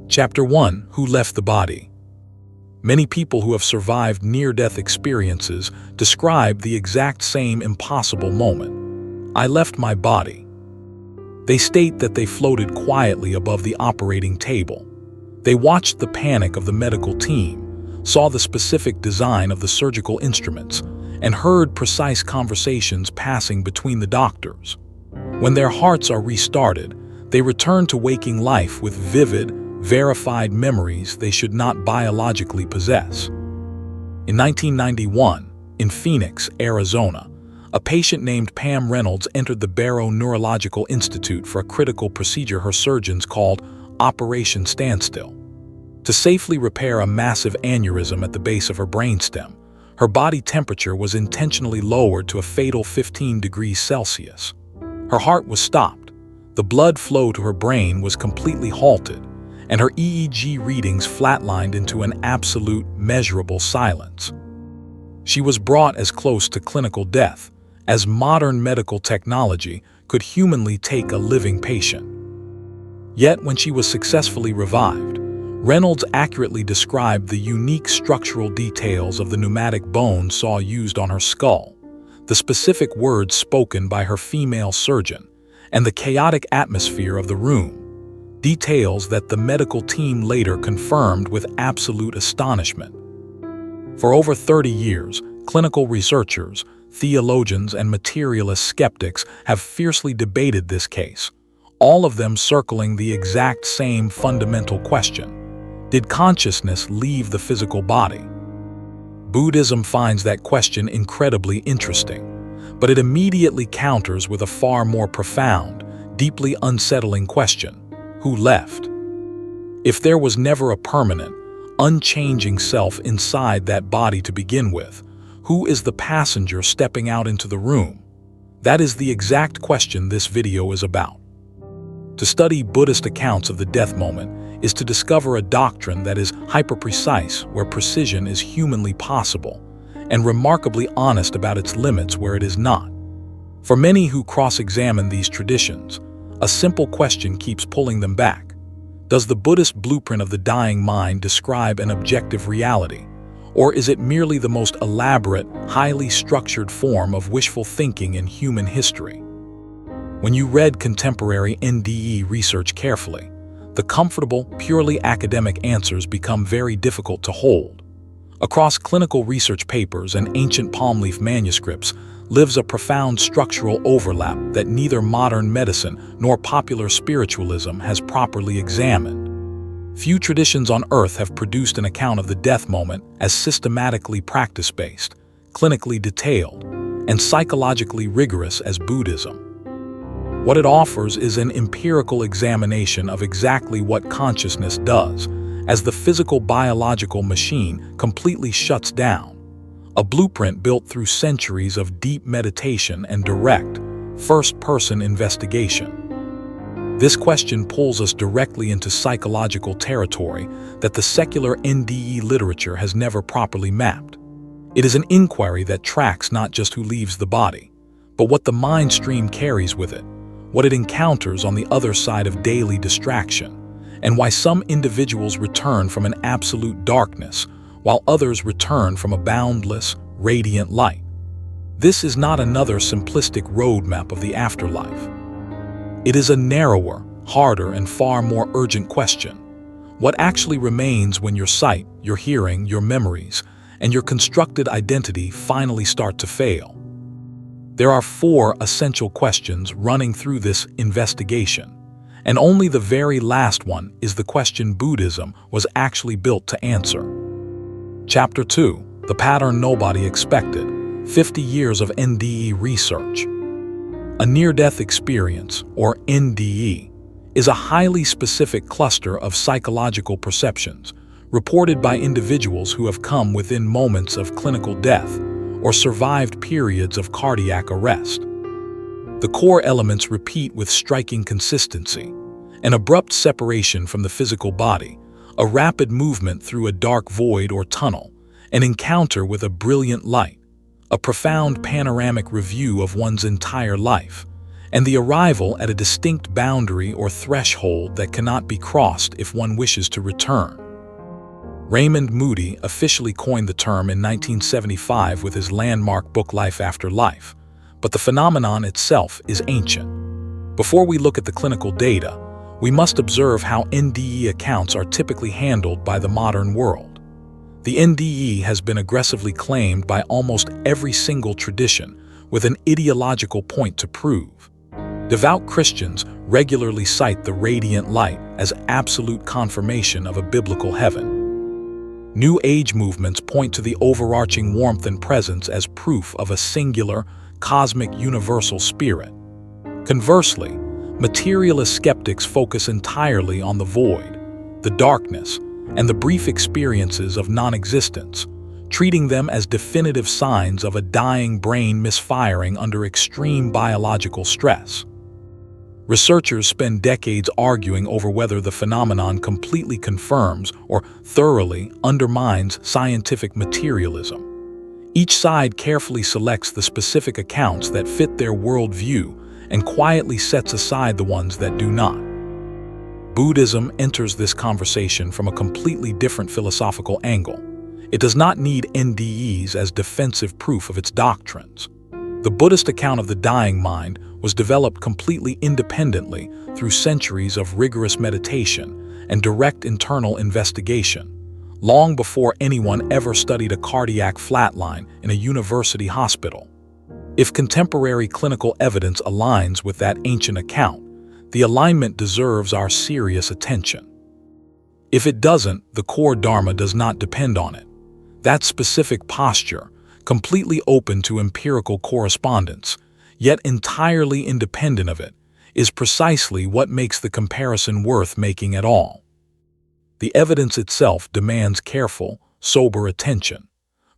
Chapter 1: Who Left the Body? Many people who have survived near-death experiences describe the exact same impossible moment. I left my body. They state that they floated quietly above the operating table. They watched the panic of the medical team, saw the specific design of the surgical instruments, and heard precise conversations passing between the doctors. When their hearts are restarted, they return to waking life with vivid, verified memories they should not biologically possess. In 1991, in Phoenix, Arizona, a patient named Pam Reynolds entered the Barrow Neurological Institute for a critical procedure her surgeons called Operation Standstill. To safely repair a massive aneurysm at the base of her brainstem, her body temperature was intentionally lowered to a fatal 15 degrees Celsius. Her heart was stopped, the blood flow to her brain was completely halted, and her EEG readings flatlined into an absolute, measurable silence. She was brought as close to clinical death as modern medical technology could humanly take a living patient. Yet, when she was successfully revived, Reynolds accurately described the unique structural details of the pneumatic bone saw used on her skull, the specific words spoken by her female surgeon, and the chaotic atmosphere of the room. Details that the medical team later confirmed with absolute astonishment. For over 30 years, clinical researchers, theologians, and materialist skeptics have fiercely debated this case, all of them circling the exact same fundamental question: did consciousness leave the physical body? Buddhism finds that question incredibly interesting, but it immediately counters with a far more profound, deeply unsettling question: who left? If there was never a permanent, unchanging self inside that body to begin with, who is the passenger stepping out into the room? That is the exact question this video is about. To study Buddhist accounts of the death moment is to discover a doctrine that is hyper-precise where precision is humanly possible, and remarkably honest about its limits where it is not. For many who cross-examine these traditions, a simple question keeps pulling them back. Does the Buddhist blueprint of the dying mind describe an objective reality, or is it merely the most elaborate, highly structured form of wishful thinking in human history? When you read contemporary NDE research carefully, the comfortable, purely academic answers become very difficult to hold. Across clinical research papers and ancient palm leaf manuscripts lives a profound structural overlap that neither modern medicine nor popular spiritualism has properly examined. Few traditions on earth have produced an account of the death moment as systematically practice-based, clinically detailed, and psychologically rigorous as Buddhism. What it offers is an empirical examination of exactly what consciousness does as the physical biological machine completely shuts down. A blueprint built through centuries of deep meditation and direct, first-person investigation. This question pulls us directly into psychological territory that the secular NDE literature has never properly mapped. It is an inquiry that tracks not just who leaves the body, but what the mind stream carries with it, what it encounters on the other side of daily distraction, and why some individuals return from an absolute darkness while others return from a boundless, radiant light. This is not another simplistic roadmap of the afterlife. It is a narrower, harder, and far more urgent question. What actually remains when your sight, your hearing, your memories, and your constructed identity finally start to fail? There are 4 essential questions running through this investigation, and only the very last one is the question Buddhism was actually built to answer. Chapter 2: The Pattern Nobody Expected, 50 Years of NDE Research. A near-death experience, or NDE, is a highly specific cluster of psychological perceptions reported by individuals who have come within moments of clinical death or survived periods of cardiac arrest. The core elements repeat with striking consistency: an abrupt separation from the physical body, a rapid movement through a dark void or tunnel, an encounter with a brilliant light, a profound panoramic review of one's entire life, and the arrival at a distinct boundary or threshold that cannot be crossed if one wishes to return. Raymond Moody officially coined the term in 1975 with his landmark book Life After Life, but the phenomenon itself is ancient. Before we look at the clinical data, we must observe how NDE accounts are typically handled by the modern world. The NDE has been aggressively claimed by almost every single tradition, with an ideological point to prove. Devout Christians regularly cite the radiant light as absolute confirmation of a biblical heaven. New Age movements point to the overarching warmth and presence as proof of a singular, cosmic universal spirit. Conversely, materialist skeptics focus entirely on the void, the darkness, and the brief experiences of non-existence, treating them as definitive signs of a dying brain misfiring under extreme biological stress. Researchers spend decades arguing over whether the phenomenon completely confirms or thoroughly undermines scientific materialism. Each side carefully selects the specific accounts that fit their worldview and quietly sets aside the ones that do not. Buddhism enters this conversation from a completely different philosophical angle. It does not need NDEs as defensive proof of its doctrines. The Buddhist account of the dying mind was developed completely independently through centuries of rigorous meditation and direct internal investigation, long before anyone ever studied a cardiac flatline in a university hospital. If contemporary clinical evidence aligns with that ancient account, the alignment deserves our serious attention. If it doesn't, the core Dharma does not depend on it. That specific posture, completely open to empirical correspondence, yet entirely independent of it, is precisely what makes the comparison worth making at all. The evidence itself demands careful, sober attention.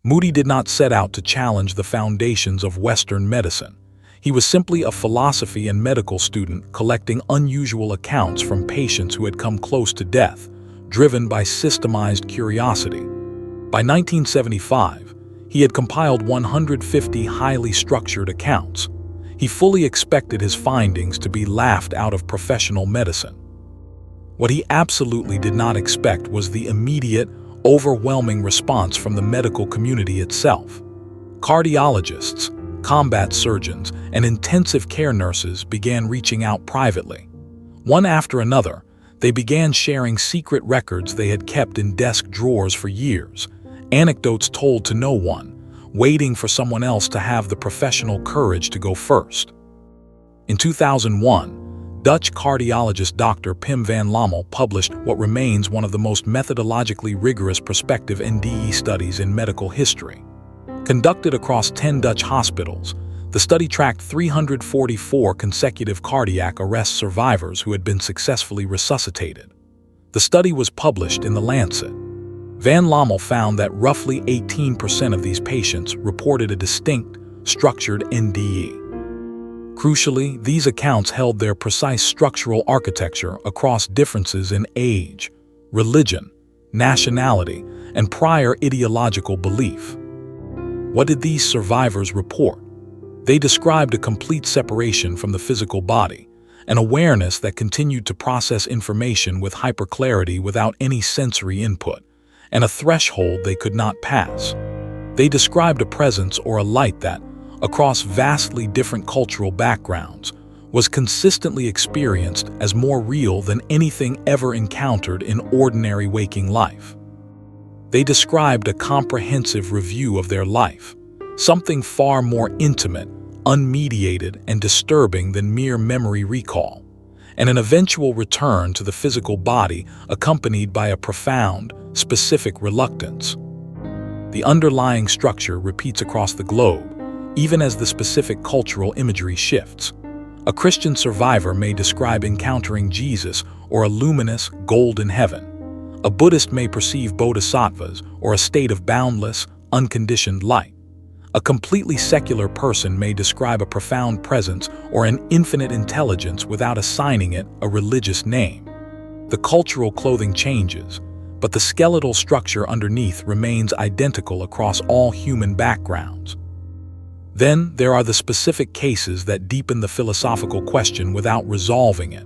Moody did not set out to challenge the foundations of Western medicine. He was simply a philosophy and medical student collecting unusual accounts from patients who had come close to death, driven by systemized curiosity. By 1975, he had compiled 150 highly structured accounts. He fully expected his findings to be laughed out of professional medicine. What he absolutely did not expect was the immediate, overwhelming response from the medical community itself. Cardiologists, combat surgeons, and intensive care nurses began reaching out privately. One after another, they began sharing secret records they had kept in desk drawers for years, anecdotes told to no one, waiting for someone else to have the professional courage to go first. In 2001, Dutch cardiologist Dr. Pim van Lommel published what remains one of the most methodologically rigorous prospective NDE studies in medical history. Conducted across 10 Dutch hospitals, the study tracked 344 consecutive cardiac arrest survivors who had been successfully resuscitated. The study was published in The Lancet. Van Lommel found that roughly 18% of these patients reported a distinct, structured NDE. Crucially, these accounts held their precise structural architecture across differences in age, religion, nationality, and prior ideological belief. What did these survivors report? They described a complete separation from the physical body, an awareness that continued to process information with hyperclarity without any sensory input, and a threshold they could not pass. They described a presence or a light that, across vastly different cultural backgrounds, was consistently experienced as more real than anything ever encountered in ordinary waking life. They described a comprehensive review of their life, something far more intimate, unmediated, and disturbing than mere memory recall, and an eventual return to the physical body accompanied by a profound, specific reluctance. The underlying structure repeats across the globe, even as the specific cultural imagery shifts. A Christian survivor may describe encountering Jesus or a luminous, golden heaven. A Buddhist may perceive bodhisattvas or a state of boundless, unconditioned light. A completely secular person may describe a profound presence or an infinite intelligence without assigning it a religious name. The cultural clothing changes, but the skeletal structure underneath remains identical across all human backgrounds. Then there are the specific cases that deepen the philosophical question without resolving it.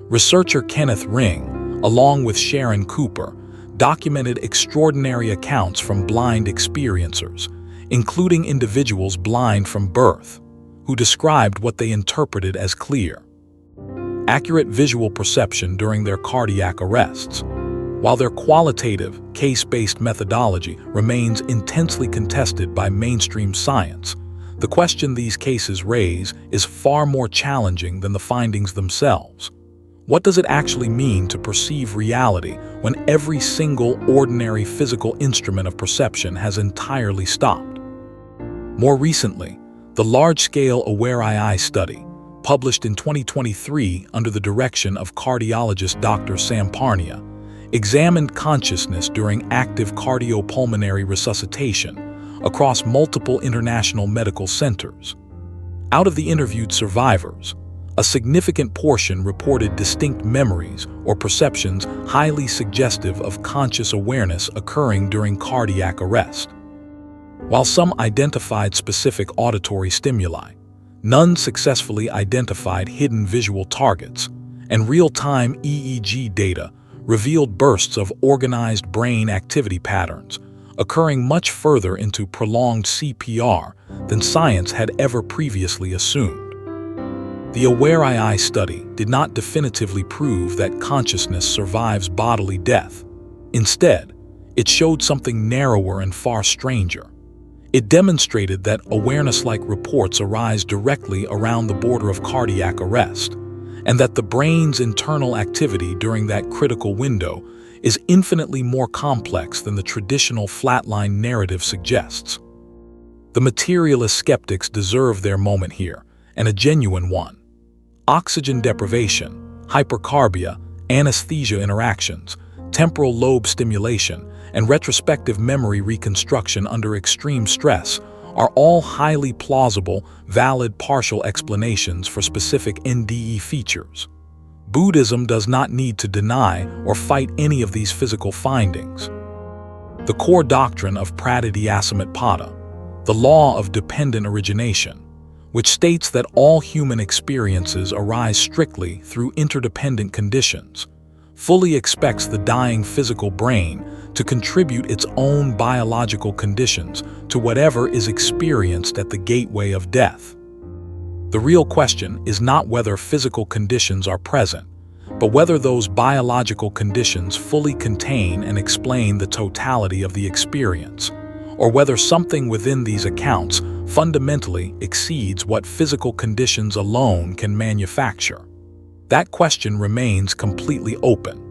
Researcher Kenneth Ring, along with Sharon Cooper, documented extraordinary accounts from blind experiencers, including individuals blind from birth, who described what they interpreted as clear, accurate visual perception during their cardiac arrests. While their qualitative, case-based methodology remains intensely contested by mainstream science, the question these cases raise is far more challenging than the findings themselves. What does it actually mean to perceive reality when every single ordinary physical instrument of perception has entirely stopped? More recently, the large-scale AWARE-II study, published in 2023 under the direction of cardiologist Dr. Sam Parnia, examined consciousness during active cardiopulmonary resuscitation across multiple international medical centers. Out of the interviewed survivors, a significant portion reported distinct memories or perceptions highly suggestive of conscious awareness occurring during cardiac arrest. While some identified specific auditory stimuli, none successfully identified hidden visual targets, and real-time EEG data revealed bursts of organized brain activity patterns, occurring much further into prolonged CPR than science had ever previously assumed. The AWARE-II study did not definitively prove that consciousness survives bodily death. Instead, it showed something narrower and far stranger. It demonstrated that awareness-like reports arise directly around the border of cardiac arrest, and that the brain's internal activity during that critical window is infinitely more complex than the traditional flatline narrative suggests. The materialist skeptics deserve their moment here, and a genuine one. Oxygen deprivation, hypercarbia, anesthesia interactions, temporal lobe stimulation, and retrospective memory reconstruction under extreme stress are all highly plausible, valid partial explanations for specific NDE features. Buddhism does not need to deny or fight any of these physical findings. The core doctrine of pratityasamutpada, the law of dependent origination, which states that all human experiences arise strictly through interdependent conditions, fully expects the dying physical brain to contribute its own biological conditions to whatever is experienced at the gateway of death. The real question is not whether physical conditions are present, but whether those biological conditions fully contain and explain the totality of the experience, or whether something within these accounts fundamentally exceeds what physical conditions alone can manufacture. That question remains completely open.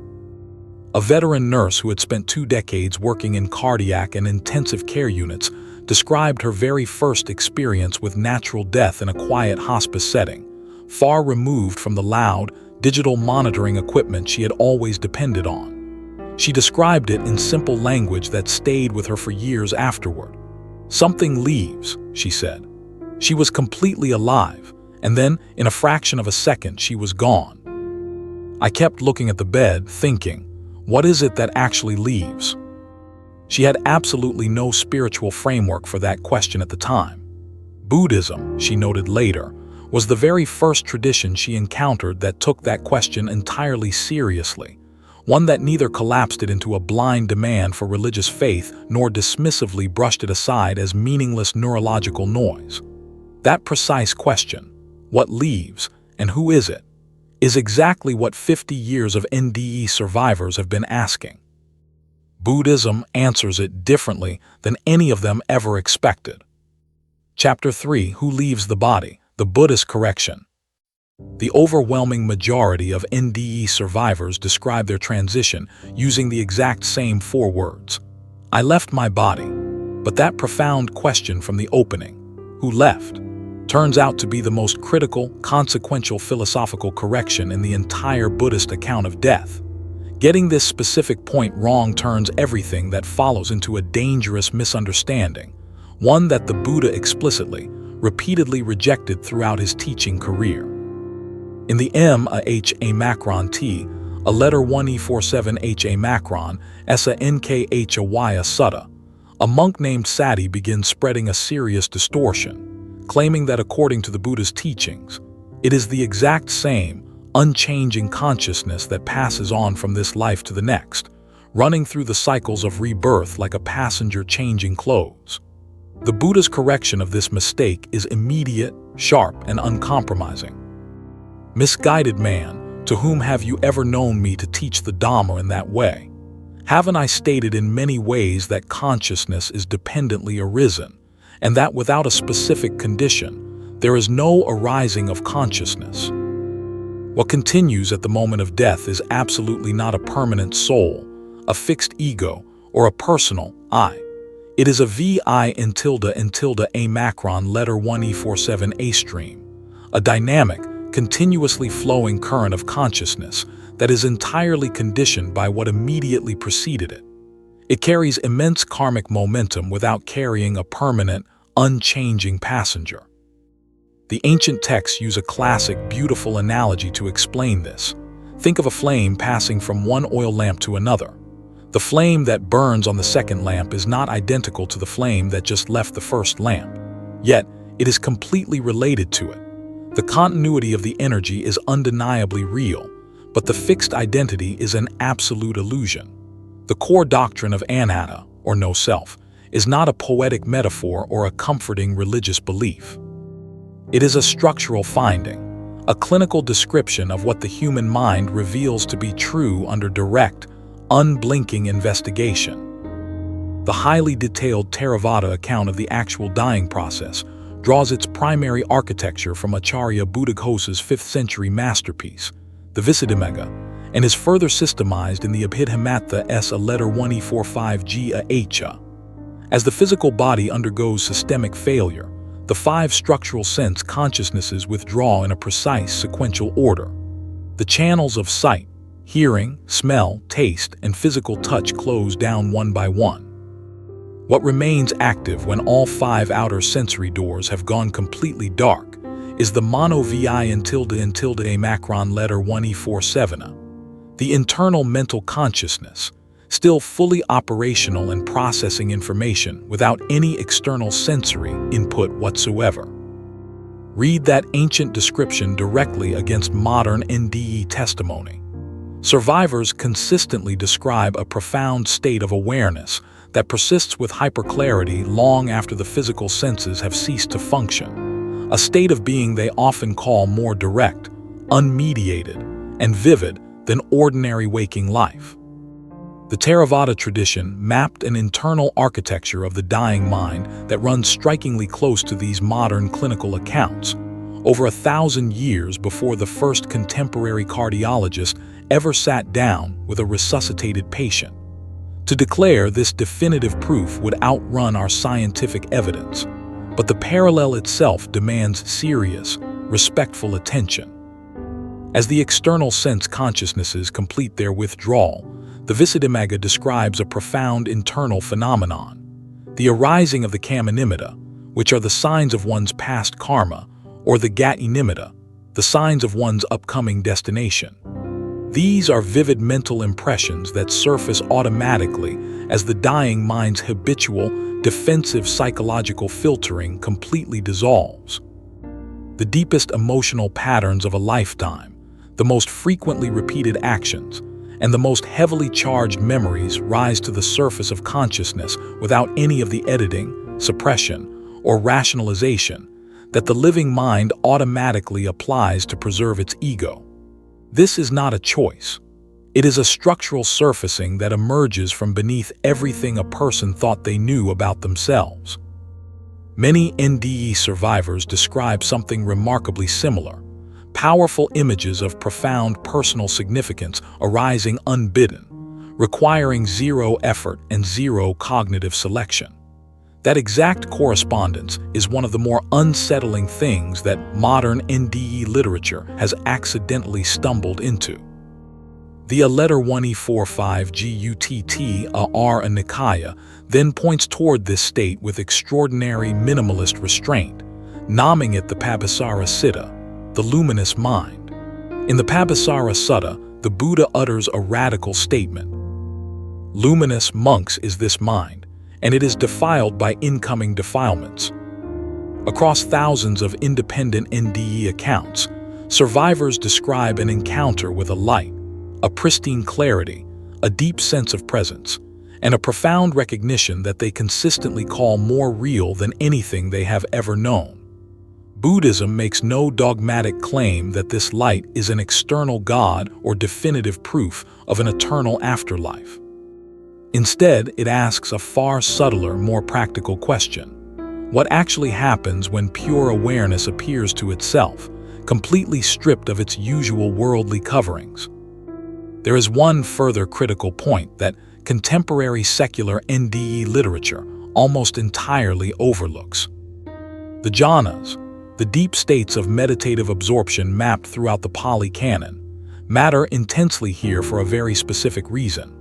A veteran nurse who had spent 2 decades working in cardiac and intensive care units described her very first experience with natural death in a quiet hospice setting, far removed from the loud, digital monitoring equipment she had always depended on. She described it in simple language that stayed with her for years afterward. "Something leaves," she said. She was completely alive, and then, in a fraction of a second, she was gone. I kept looking at the bed, thinking, what is it that actually leaves? She had absolutely no spiritual framework for that question at the time. Buddhism, she noted later, was the very first tradition she encountered that took that question entirely seriously, one that neither collapsed it into a blind demand for religious faith nor dismissively brushed it aside as meaningless neurological noise. That precise question, what leaves and who is it, is exactly what 50 years of NDE survivors have been asking. Buddhism answers it differently than any of them ever expected. Chapter 3: Who Leaves the Body? The Buddhist Correction. The overwhelming majority of NDE survivors describe their transition using the exact same 4 words. I left my body. But that profound question from the opening, who left, turns out to be the most critical, consequential philosophical correction in the entire Buddhist account of death. Getting this specific point wrong turns everything that follows into a dangerous misunderstanding, one that the Buddha explicitly, repeatedly rejected throughout his teaching career. In the M.A.H.A. Macron T, a letter 1E47 H.A. Macron, Essa Nkha Waya Sutta, a monk named Sati begins spreading a serious distortion, claiming that according to the Buddha's teachings, it is the exact same, unchanging consciousness that passes on from this life to the next, running through the cycles of rebirth like a passenger changing clothes. The Buddha's correction of this mistake is immediate, sharp, and uncompromising. Misguided man, to whom have you ever known me to teach the Dhamma in that way? Haven't I stated in many ways that consciousness is dependently arisen, and that without a specific condition, there is no arising of consciousness? What continues at the moment of death is absolutely not a permanent soul, a fixed ego, or a personal I. It is a VI n tilde a macron letter 1E47 a stream, a dynamic, continuously flowing current of consciousness that is entirely conditioned by what immediately preceded it. It carries immense karmic momentum without carrying a permanent, unchanging passenger. The ancient texts use a classic, beautiful analogy to explain this. Think of a flame passing from one oil lamp to another. The flame that burns on the second lamp is not identical to the flame that just left the first lamp, yet it is completely related to it. The continuity of the energy is undeniably real, but the fixed identity is an absolute illusion. The core doctrine of anatta, or no self, is not a poetic metaphor or a comforting religious belief. It is a structural finding, a clinical description of what the human mind reveals to be true under direct, unblinking investigation. The highly detailed Theravada account of the actual dying process draws its primary architecture from Acharya Buddhaghosa's 5th century masterpiece, the Visuddhimagga, and is further systemized in the Abhidhamma s a letter 1E45g a h. As the physical body undergoes systemic failure, the 5 structural sense consciousnesses withdraw in a precise sequential order. The channels of sight, hearing, smell, taste, and physical touch close down one by one. What remains active when all 5 outer sensory doors have gone completely dark is the mono vi n tilde a macron letter 1E47, the internal mental consciousness, still fully operational and processing information without any external sensory input whatsoever. Read that ancient description directly against modern NDE testimony. Survivors consistently describe a profound state of awareness that persists with hyperclarity long after the physical senses have ceased to function, a state of being they often call more direct, unmediated, and vivid than ordinary waking life. The Theravada tradition mapped an internal architecture of the dying mind that runs strikingly close to these modern clinical accounts, over 1,000 years before the first contemporary cardiologist ever sat down with a resuscitated patient. To declare this definitive proof would outrun our scientific evidence, but the parallel itself demands serious, respectful attention. As the external sense consciousnesses complete their withdrawal, the Visuddhimagga describes a profound internal phenomenon, the arising of the kama nimitta, which are the signs of one's past karma, or the gati nimitta, the signs of one's upcoming destination. These are vivid mental impressions that surface automatically as the dying mind's habitual, defensive psychological filtering completely dissolves. The deepest emotional patterns of a lifetime, the most frequently repeated actions, and the most heavily charged memories rise to the surface of consciousness without any of the editing, suppression, or rationalization that the living mind automatically applies to preserve its ego. This is not a choice. It is a structural surfacing that emerges from beneath everything a person thought they knew about themselves. Many NDE survivors describe something remarkably similar, powerful images of profound personal significance arising unbidden, requiring zero effort and zero cognitive selection. That exact correspondence is one of the more unsettling things that modern NDE literature has accidentally stumbled into. The letter 1E45 GUTT Nikaya then points toward this state with extraordinary minimalist restraint, naming it the Pabhasara Siddha, the luminous mind. In the Pabhasara Sutta, the Buddha utters a radical statement. Luminous monks is this mind, and it is defiled by incoming defilements. Across thousands of independent NDE accounts, survivors describe an encounter with a light, a pristine clarity, a deep sense of presence, and a profound recognition that they consistently call more real than anything they have ever known. Buddhism makes no dogmatic claim that this light is an external God or definitive proof of an eternal afterlife. Instead, it asks a far subtler, more practical question. What actually happens when pure awareness appears to itself, completely stripped of its usual worldly coverings? There is one further critical point that contemporary secular NDE literature almost entirely overlooks. The jhanas, the deep states of meditative absorption mapped throughout the Pāli Canon, matter intensely here for a very specific reason.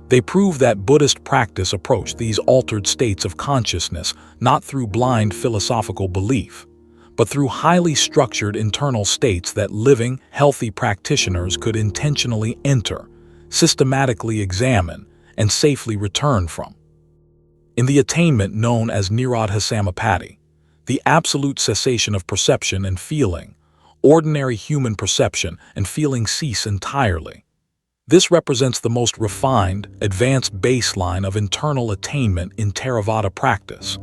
They prove that Buddhist practice approached these altered states of consciousness not through blind philosophical belief, but through highly structured internal states that living, healthy practitioners could intentionally enter, systematically examine, and safely return from. In the attainment known as Nirodha, the absolute cessation of perception and feeling, ordinary human perception and feeling cease entirely. This represents the most refined, advanced baseline of internal attainment in Theravada practice.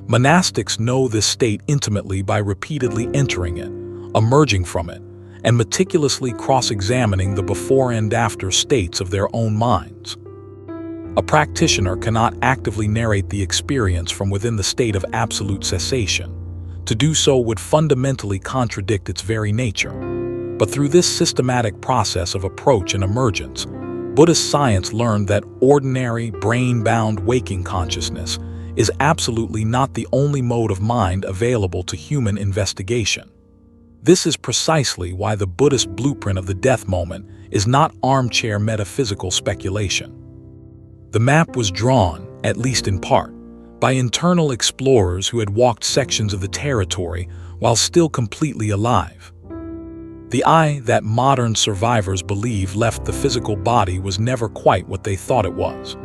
Monastics know this state intimately by repeatedly entering it, emerging from it, and meticulously cross-examining the before and after states of their own minds. A practitioner cannot actively narrate the experience from within the state of absolute cessation. To do so would fundamentally contradict its very nature. But through this systematic process of approach and emergence, Buddhist science learned that ordinary, brain-bound waking consciousness is absolutely not the only mode of mind available to human investigation. This is precisely why the Buddhist blueprint of the death moment is not armchair metaphysical speculation. The map was drawn, at least in part, by internal explorers who had walked sections of the territory while still completely alive. The I that modern survivors believe left the physical body was never quite what they thought it was.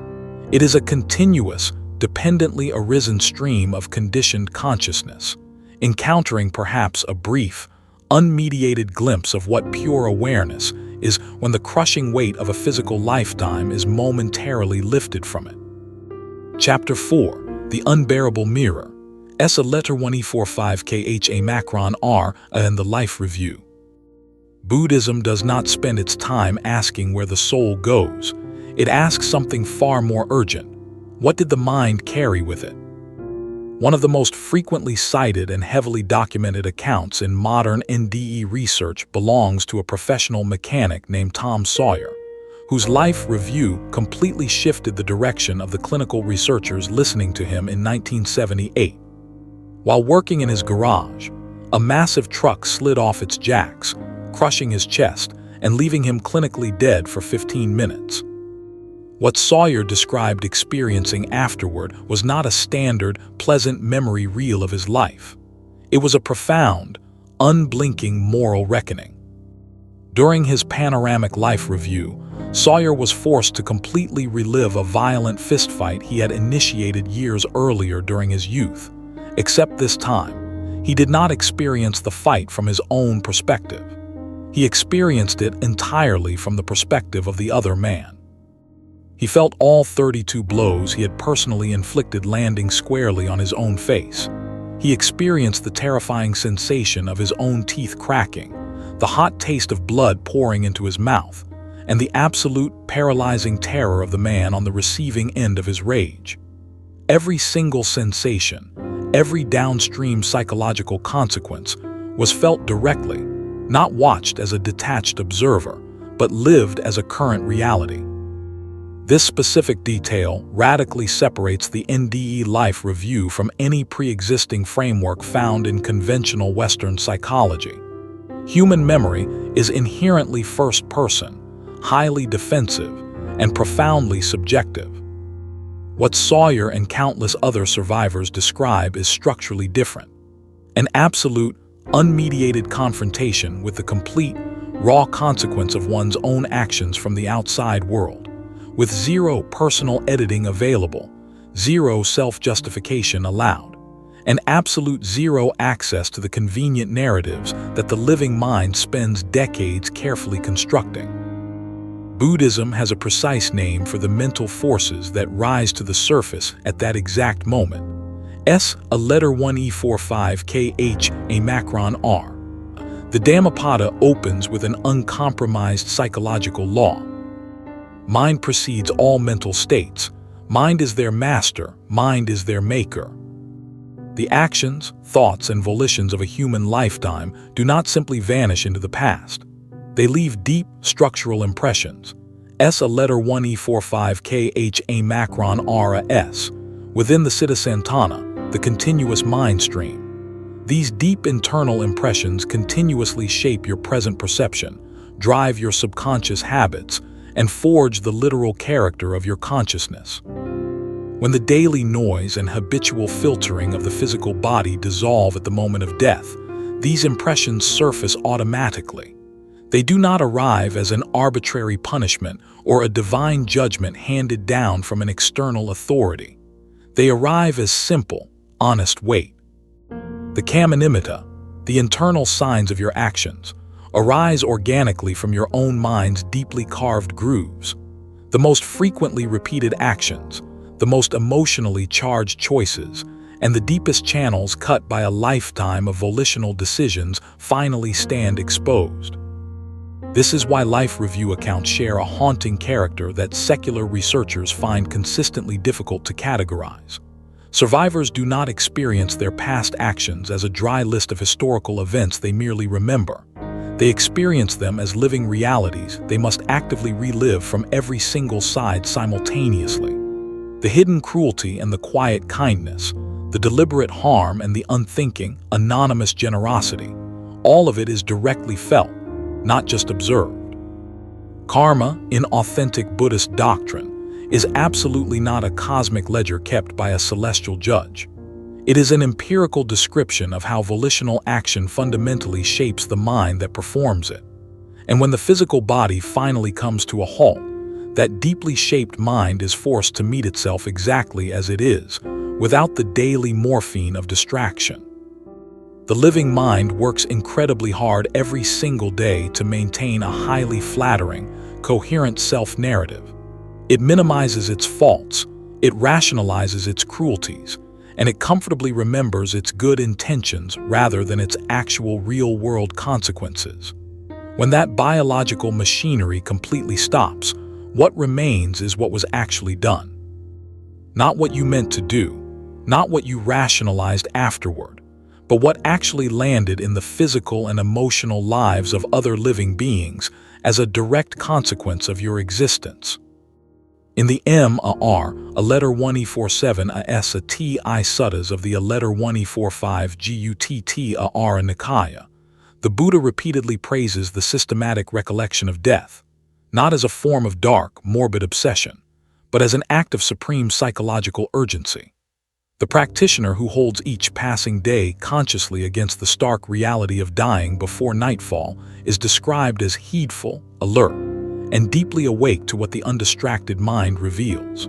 It is a continuous, dependently arisen stream of conditioned consciousness, encountering perhaps a brief, unmediated glimpse of what pure awareness is when the crushing weight of a physical lifetime is momentarily lifted from it. Chapter 4, The Unbearable Mirror, Essa Letter 1E45 KHA Macron R. and the Life Review. Buddhism does not spend its time asking where the soul goes. It asks something far more urgent. What did the mind carry with it? One of the most frequently cited and heavily documented accounts in modern NDE research belongs to a professional mechanic named Tom Sawyer, whose life review completely shifted the direction of the clinical researchers listening to him in 1978. While working in his garage, a massive truck slid off its jacks, crushing his chest and leaving him clinically dead for 15 minutes. What Sawyer described experiencing afterward was not a standard, pleasant memory reel of his life. It was a profound, unblinking moral reckoning. During his panoramic life review, Sawyer was forced to completely relive a violent fistfight he had initiated years earlier during his youth. Except this time, he did not experience the fight from his own perspective. He experienced it entirely from the perspective of the other man. He felt all 32 blows he had personally inflicted landing squarely on his own face. He experienced the terrifying sensation of his own teeth cracking, the hot taste of blood pouring into his mouth, and the absolute paralyzing terror of the man on the receiving end of his rage. Every single sensation, every downstream psychological consequence was felt directly, not watched as a detached observer, but lived as a current reality. This specific detail radically separates the NDE life review from any pre-existing framework found in conventional Western psychology. Human memory is inherently first-person, highly defensive, and profoundly subjective. What Sawyer and countless other survivors describe is structurally different. An absolute, unmediated confrontation with the complete, raw consequence of one's own actions from the outside world, with zero personal editing available, zero self-justification allowed, and absolute zero access to the convenient narratives that the living mind spends decades carefully constructing. Buddhism has a precise name for the mental forces that rise to the surface at that exact moment. A letter 1E45KH, a macron R. The Dhammapada opens with an uncompromised psychological law. Mind precedes all mental states. Mind is their master. Mind is their maker. The actions, thoughts, and volitions of a human lifetime do not simply vanish into the past. They leave deep, structural impressions. A letter 1E45KH, a macron R a S. Within the Siddha Santana, the continuous mind stream. These deep internal impressions continuously shape your present perception, drive your subconscious habits, and forge the literal character of your consciousness. When the daily noise and habitual filtering of the physical body dissolve at the moment of death, these impressions surface automatically. They do not arrive as an arbitrary punishment or a divine judgment handed down from an external authority. They arrive as simple, honest weight. The Kammanimita, the internal signs of your actions, arise organically from your own mind's deeply carved grooves. The most frequently repeated actions, the most emotionally charged choices, and the deepest channels cut by a lifetime of volitional decisions finally stand exposed. This is why life review accounts share a haunting character that secular researchers find consistently difficult to categorize. Survivors do not experience their past actions as a dry list of historical events they merely remember. They experience them as living realities they must actively relive from every single side simultaneously. The hidden cruelty and the quiet kindness, the deliberate harm and the unthinking, anonymous generosity, all of it is directly felt, not just observed. Karma, in authentic Buddhist doctrine, is absolutely not a cosmic ledger kept by a celestial judge. It is an empirical description of how volitional action fundamentally shapes the mind that performs it. And when the physical body finally comes to a halt, that deeply shaped mind is forced to meet itself exactly as it is, without the daily morphine of distraction. The living mind works incredibly hard every single day to maintain a highly flattering, coherent self-narrative. It minimizes its faults, it rationalizes its cruelties, and it comfortably remembers its good intentions rather than its actual real-world consequences. When that biological machinery completely stops, what remains is what was actually done. Not what you meant to do, not what you rationalized afterward, but what actually landed in the physical and emotional lives of other living beings as a direct consequence of your existence. In the M, a R, a letter 1E47, a S, a T, I suttas of the a letter 1E45, Gutt, a R, a Nikaya, the Buddha repeatedly praises the systematic recollection of death, not as a form of dark, morbid obsession, but as an act of supreme psychological urgency. The practitioner who holds each passing day consciously against the stark reality of dying before nightfall is described as heedful, alert, and deeply awake to what the undistracted mind reveals.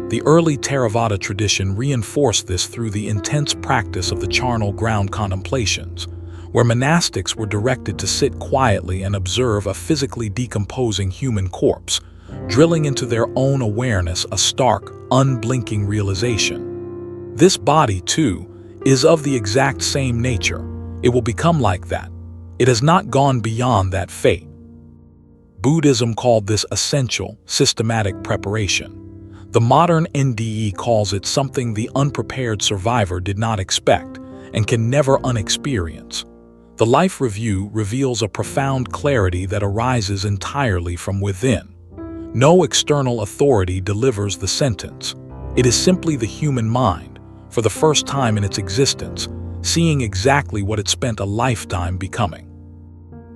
The early Theravada tradition reinforced this through the intense practice of the charnel ground contemplations, where monastics were directed to sit quietly and observe a physically decomposing human corpse, drilling into their own awareness a stark, unblinking realization. This body, too, is of the exact same nature. It will become like that. It has not gone beyond that fate. Buddhism called this essential, systematic preparation. The modern NDE calls it something the unprepared survivor did not expect and can never unexperience. The life review reveals a profound clarity that arises entirely from within. No external authority delivers the sentence. It is simply the human mind, for the first time in its existence, seeing exactly what it spent a lifetime becoming.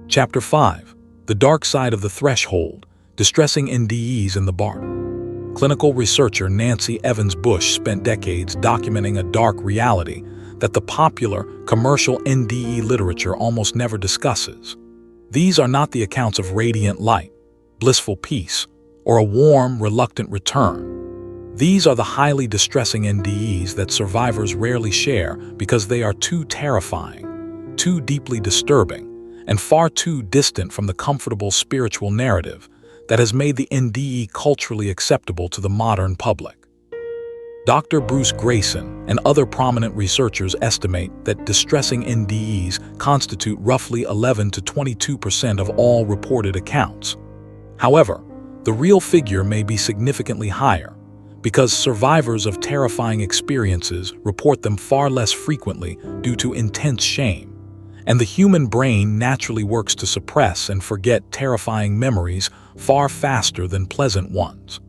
Chapter 5. The Dark Side of the Threshold, Distressing NDEs in the BART. Clinical researcher Nancy Evans Bush spent decades documenting a dark reality that the popular, commercial NDE literature almost never discusses. These are not the accounts of radiant light, blissful peace, or a warm, reluctant return. These are the highly distressing NDEs that survivors rarely share because they are too terrifying, too deeply disturbing, and far too distant from the comfortable spiritual narrative that has made the NDE culturally acceptable to the modern public. Dr. Bruce Grayson and other prominent researchers estimate that distressing NDEs constitute roughly 11 to 22% of all reported accounts. However, the real figure may be significantly higher, because survivors of terrifying experiences report them far less frequently due to intense shame, and the human brain naturally works to suppress and forget terrifying memories far faster than pleasant ones.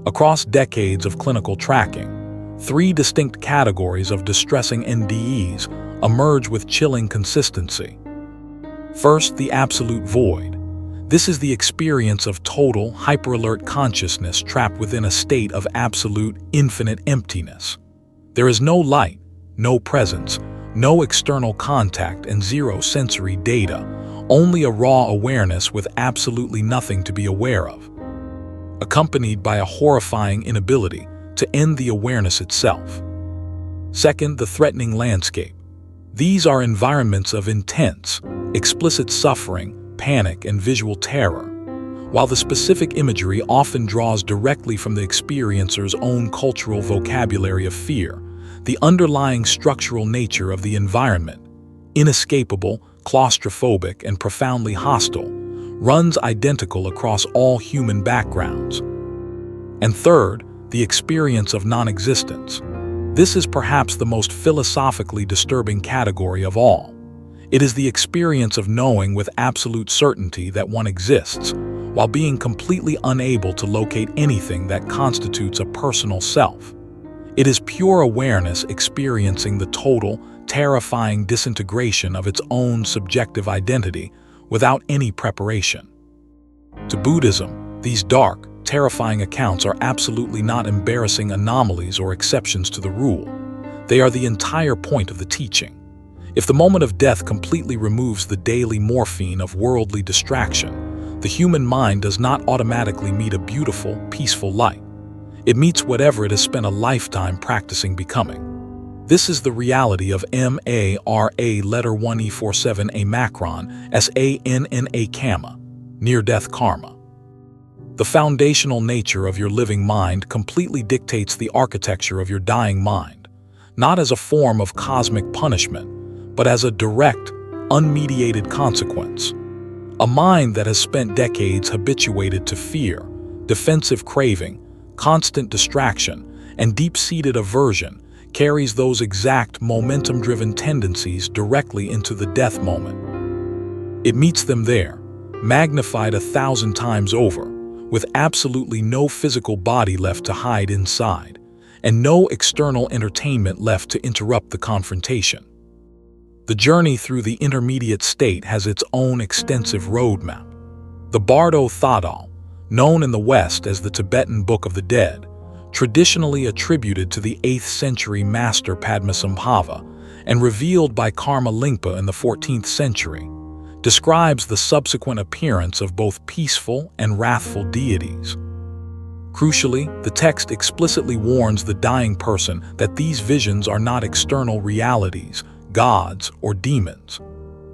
Across decades of clinical tracking, 3 distinct categories of distressing NDEs emerge with chilling consistency. First, the absolute void. This is the experience of total, hyper-alert consciousness trapped within a state of absolute, infinite emptiness. There is no light, no presence, no external contact, and zero sensory data, only a raw awareness with absolutely nothing to be aware of, accompanied by a horrifying inability to end the awareness itself. Second, the threatening landscape. These are environments of intense, explicit suffering, panic, and visual terror. While the specific imagery often draws directly from the experiencer's own cultural vocabulary of fear, the underlying structural nature of the environment, inescapable, claustrophobic, and profoundly hostile, runs identical across all human backgrounds. And third, the experience of non-existence. This is perhaps the most philosophically disturbing category of all. It is the experience of knowing with absolute certainty that one exists, while being completely unable to locate anything that constitutes a personal self. It is pure awareness experiencing the total, terrifying disintegration of its own subjective identity without any preparation. To Buddhism, these dark, terrifying accounts are absolutely not embarrassing anomalies or exceptions to the rule. They are the entire point of the teaching. If the moment of death completely removes the daily morphine of worldly distraction, the human mind does not automatically meet a beautiful, peaceful light. It meets whatever it has spent a lifetime practicing becoming. This is the reality of MARA letter 1E47A macron SANNA Kamma, near-death karma. The foundational nature of your living mind completely dictates the architecture of your dying mind, not as a form of cosmic punishment, but as a direct, unmediated consequence. A mind that has spent decades habituated to fear, defensive craving, constant distraction, and deep-seated aversion carries those exact momentum-driven tendencies directly into the death moment. It meets them there, magnified 1,000 times over, with absolutely no physical body left to hide inside, and no external entertainment left to interrupt the confrontation. The journey through the intermediate state has its own extensive roadmap. The Bardo Thodol, known in the West as the Tibetan Book of the Dead, traditionally attributed to the 8th century master Padmasambhava and revealed by Karma Lingpa in the 14th century, describes the subsequent appearance of both peaceful and wrathful deities. Crucially, the text explicitly warns the dying person that these visions are not external realities, gods, or demons.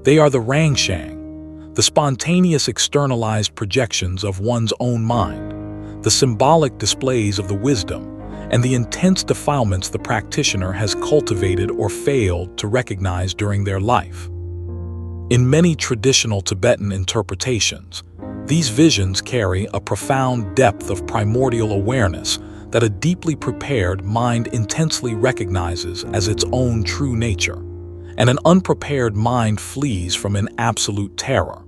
They are the rangshang, the spontaneous externalized projections of one's own mind, the symbolic displays of the wisdom, and the intense defilements the practitioner has cultivated or failed to recognize during their life. In many traditional Tibetan interpretations, these visions carry a profound depth of primordial awareness that a deeply prepared mind intensely recognizes as its own true nature, and an unprepared mind flees from in absolute terror.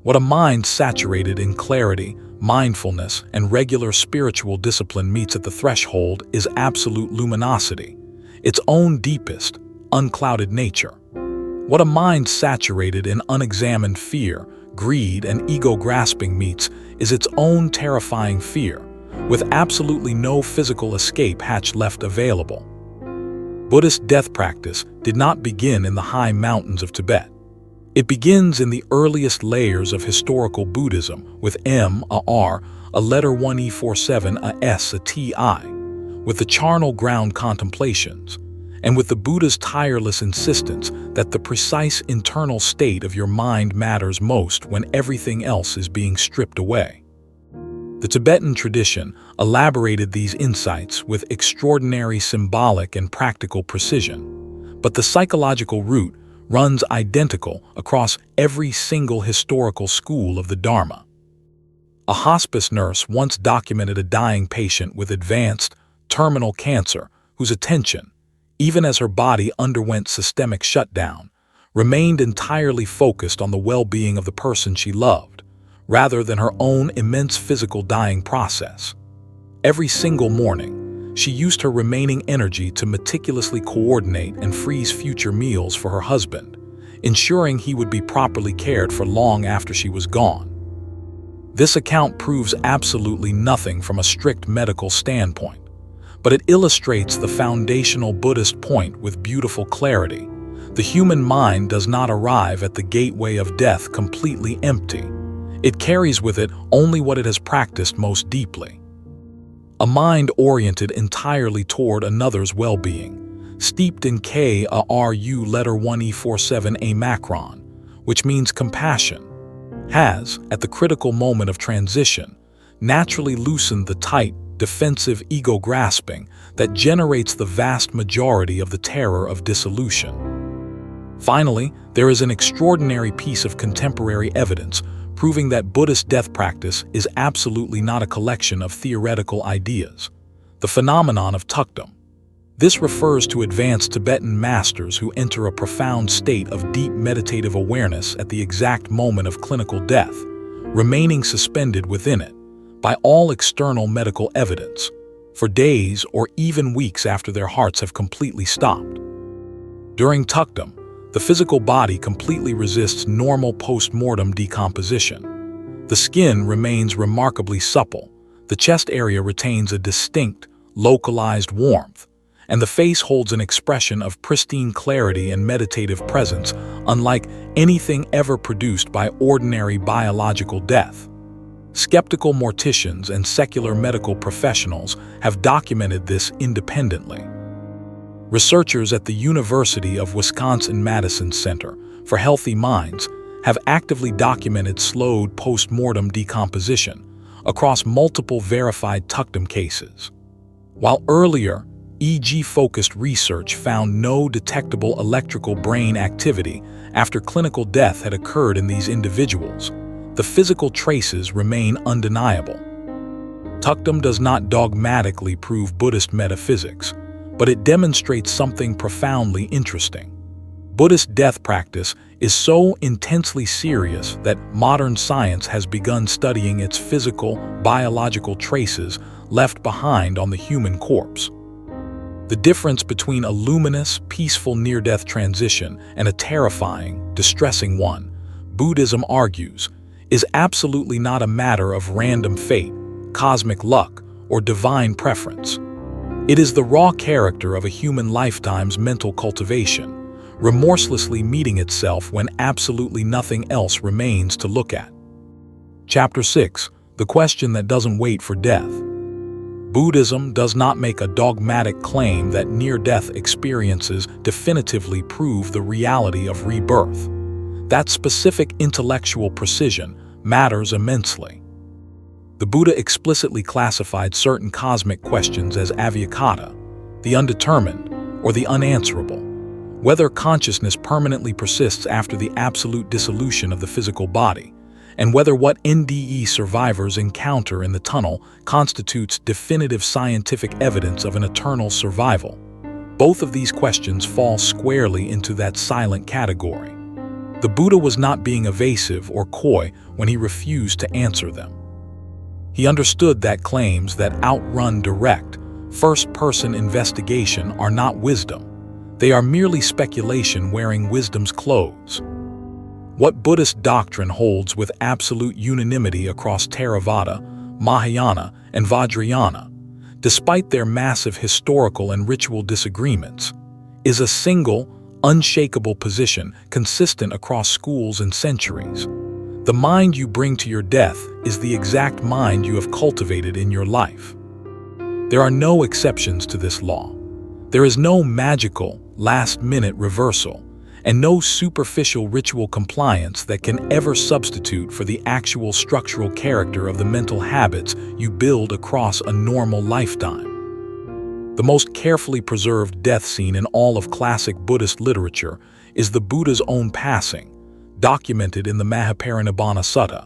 What a mind saturated in clarity, mindfulness, and regular spiritual discipline meets at the threshold is absolute luminosity, its own deepest, unclouded nature. What a mind saturated in unexamined fear, greed, and ego-grasping meets is its own terrifying fear, with absolutely no physical escape hatch left available. Buddhist death practice did not begin in the high mountains of Tibet. It begins in the earliest layers of historical Buddhism with a letter 1E47, a S, a TI, with the charnel ground contemplations, and with the Buddha's tireless insistence that the precise internal state of your mind matters most when everything else is being stripped away. The Tibetan tradition elaborated these insights with extraordinary symbolic and practical precision, but the psychological root runs identical across every single historical school of the Dharma. A hospice nurse once documented a dying patient with advanced, terminal cancer whose attention, even as her body underwent systemic shutdown, remained entirely focused on the well-being of the person she loved, rather than her own immense physical dying process. Every single morning, she used her remaining energy to meticulously coordinate and freeze future meals for her husband, ensuring he would be properly cared for long after she was gone. This account proves absolutely nothing from a strict medical standpoint, but it illustrates the foundational Buddhist point with beautiful clarity. The human mind does not arrive at the gateway of death completely empty. It carries with it only what it has practiced most deeply. A mind oriented entirely toward another's well-being, steeped in K-A-R-U letter 1E47 a macron, which means compassion, has, at the critical moment of transition, naturally loosened the tight, defensive ego grasping that generates the vast majority of the terror of dissolution. Finally, there is an extraordinary piece of contemporary evidence proving that Buddhist death practice is absolutely not a collection of theoretical ideas. The phenomenon of tukdam. This refers to advanced Tibetan masters who enter a profound state of deep meditative awareness at the exact moment of clinical death, remaining suspended within it, by all external medical evidence, for days or even weeks after their hearts have completely stopped. During tukdam, the physical body completely resists normal post-mortem decomposition. The skin remains remarkably supple, the chest area retains a distinct, localized warmth, and the face holds an expression of pristine clarity and meditative presence unlike anything ever produced by ordinary biological death. Skeptical morticians and secular medical professionals have documented this independently. Researchers at the University of Wisconsin-Madison Center for Healthy Minds have actively documented slowed post-mortem decomposition across multiple verified tukdam cases. While earlier, EEG-focused research found no detectable electrical brain activity after clinical death had occurred in these individuals, the physical traces remain undeniable. Tukdam does not dogmatically prove Buddhist metaphysics, but it demonstrates something profoundly interesting. Buddhist death practice is so intensely serious that modern science has begun studying its physical, biological traces left behind on the human corpse. The difference between a luminous, peaceful near-death transition and a terrifying, distressing one, Buddhism argues, is absolutely not a matter of random fate, cosmic luck, or divine preference. It is the raw character of a human lifetime's mental cultivation, remorselessly meeting itself when absolutely nothing else remains to look at. Chapter 6. The question that doesn't wait for death. Buddhism does not make a dogmatic claim that near-death experiences definitively prove the reality of rebirth. That specific intellectual precision matters immensely. The Buddha explicitly classified certain cosmic questions as avyakata, the undetermined, or the unanswerable. Whether consciousness permanently persists after the absolute dissolution of the physical body, and whether what NDE survivors encounter in the tunnel constitutes definitive scientific evidence of an eternal survival. Both of these questions fall squarely into that silent category. The Buddha was not being evasive or coy when he refused to answer them. He understood that claims that outrun direct, first-person investigation are not wisdom. They are merely speculation wearing wisdom's clothes. What Buddhist doctrine holds with absolute unanimity across Theravada, Mahayana, and Vajrayana, despite their massive historical and ritual disagreements, is a single, unshakable position consistent across schools and centuries. The mind you bring to your death is the exact mind you have cultivated in your life. There are no exceptions to this law. There is no magical, last-minute reversal, and no superficial ritual compliance that can ever substitute for the actual structural character of the mental habits you build across a normal lifetime. The most carefully preserved death scene in all of classic Buddhist literature is the Buddha's own passing, documented in the Mahaparinibbana Sutta.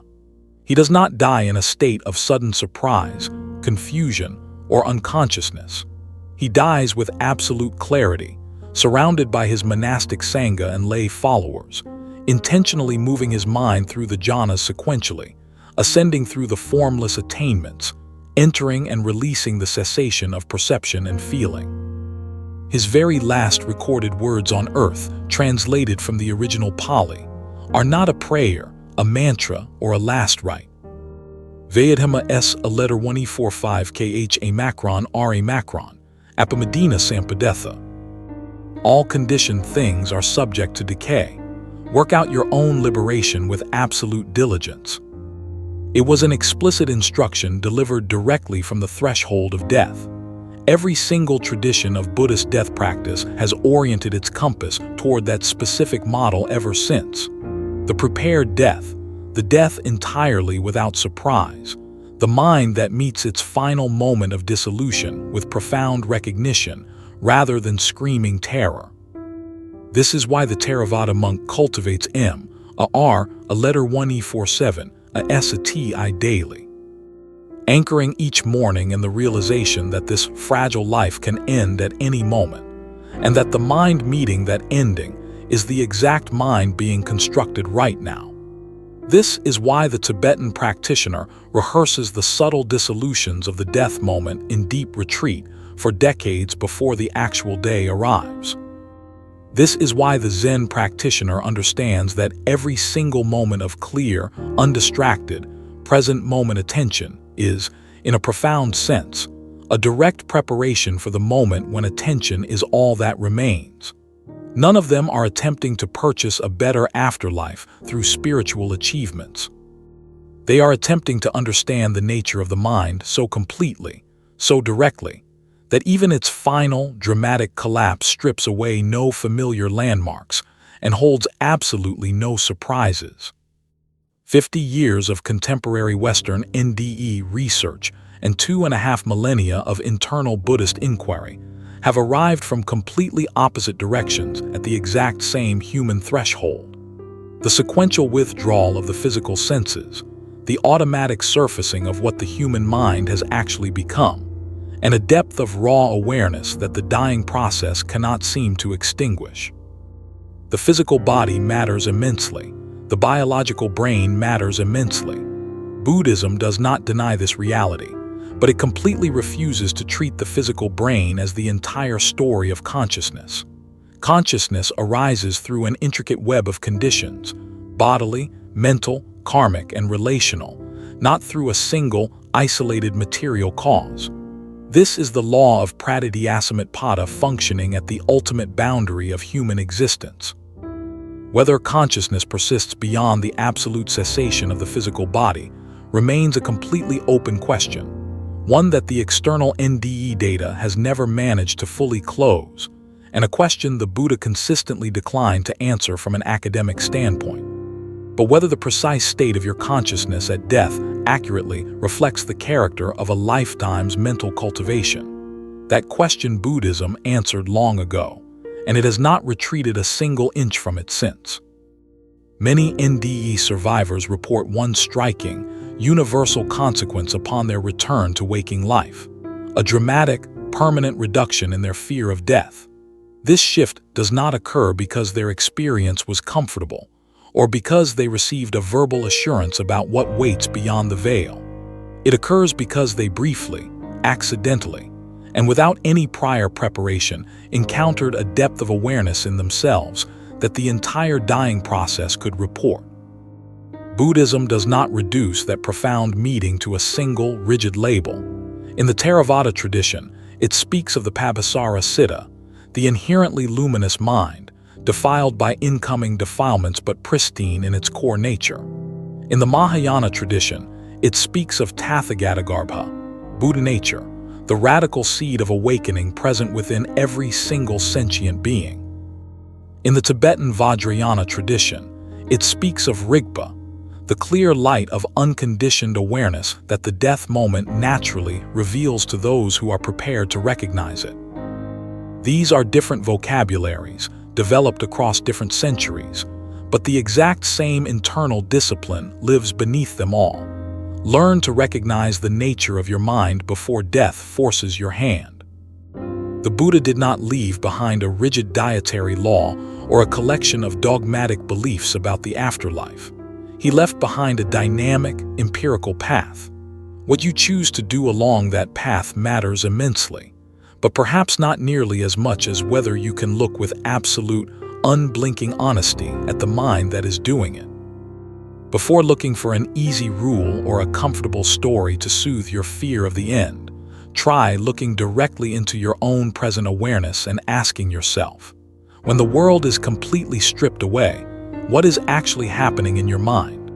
He does not die in a state of sudden surprise, confusion, or unconsciousness. He dies with absolute clarity, surrounded by his monastic sangha and lay followers, intentionally moving his mind through the jhanas sequentially, ascending through the formless attainments, entering and releasing the cessation of perception and feeling. His very last recorded words on earth, translated from the original Pāli, are not a prayer, a mantra, or a last rite. Visuddhimagga s a letter 1e45 kh a macron r a macron, apamadina sampadetha. All conditioned things are subject to decay. Work out your own liberation with absolute diligence. It was an explicit instruction delivered directly from the threshold of death. Every single tradition of Buddhist death practice has oriented its compass toward that specific model ever since. The prepared death, the death entirely without surprise, the mind that meets its final moment of dissolution with profound recognition rather than screaming terror. This is why the Theravada monk cultivates M, a R, a letter 1e47, a S, a T, I daily, anchoring each morning in the realization that this fragile life can end at any moment, and that the mind meeting that ending is the exact mind being constructed right now. This is why the Tibetan practitioner rehearses the subtle dissolutions of the death moment in deep retreat for decades before the actual day arrives. This is why the Zen practitioner understands that every single moment of clear, undistracted, present moment attention is, in a profound sense, a direct preparation for the moment when attention is all that remains. None of them are attempting to purchase a better afterlife through spiritual achievements. They are attempting to understand the nature of the mind so completely, so directly, that even its final, dramatic collapse strips away no familiar landmarks and holds absolutely no surprises. 50 years of contemporary Western NDE research and 2.5 millennia of internal Buddhist inquiry have arrived from completely opposite directions at the exact same human threshold. The sequential withdrawal of the physical senses, the automatic surfacing of what the human mind has actually become, and a depth of raw awareness that the dying process cannot seem to extinguish. The physical body matters immensely. The biological brain matters immensely. Buddhism does not deny this reality, but it completely refuses to treat the physical brain as the entire story of consciousness. Consciousness arises through an intricate web of conditions, bodily, mental, karmic, and relational, not through a single, isolated material cause. This is the law of pratidyasamutpada functioning at the ultimate boundary of human existence. Whether consciousness persists beyond the absolute cessation of the physical body remains a completely open question, one that the external NDE data has never managed to fully close, and a question the Buddha consistently declined to answer from an academic standpoint. But whether the precise state of your consciousness at death accurately reflects the character of a lifetime's mental cultivation, that question Buddhism answered long ago, and it has not retreated a single inch from it since. Many NDE survivors report one striking, universal consequence upon their return to waking life: a dramatic, permanent reduction in their fear of death. This shift does not occur because their experience was comfortable, or because they received a verbal assurance about what waits beyond the veil. It occurs because they briefly, accidentally, and without any prior preparation, encountered a depth of awareness in themselves that the entire dying process could report. Buddhism does not reduce that profound meeting to a single, rigid label. In the Theravada tradition, it speaks of the Pabhasara Siddha, the inherently luminous mind, defiled by incoming defilements but pristine in its core nature. In the Mahayana tradition, it speaks of Tathagatagarbha, Buddha nature, the radical seed of awakening present within every single sentient being. In the Tibetan Vajrayana tradition, it speaks of Rigpa, the clear light of unconditioned awareness that the death moment naturally reveals to those who are prepared to recognize it. These are different vocabularies, developed across different centuries, but the exact same internal discipline lives beneath them all. Learn to recognize the nature of your mind before death forces your hand. The Buddha did not leave behind a rigid dietary law or a collection of dogmatic beliefs about the afterlife. He left behind a dynamic, empirical path. What you choose to do along that path matters immensely, but perhaps not nearly as much as whether you can look with absolute, unblinking honesty at the mind that is doing it. Before looking for an easy rule or a comfortable story to soothe your fear of the end, try looking directly into your own present awareness and asking yourself, when the world is completely stripped away, what is actually happening in your mind?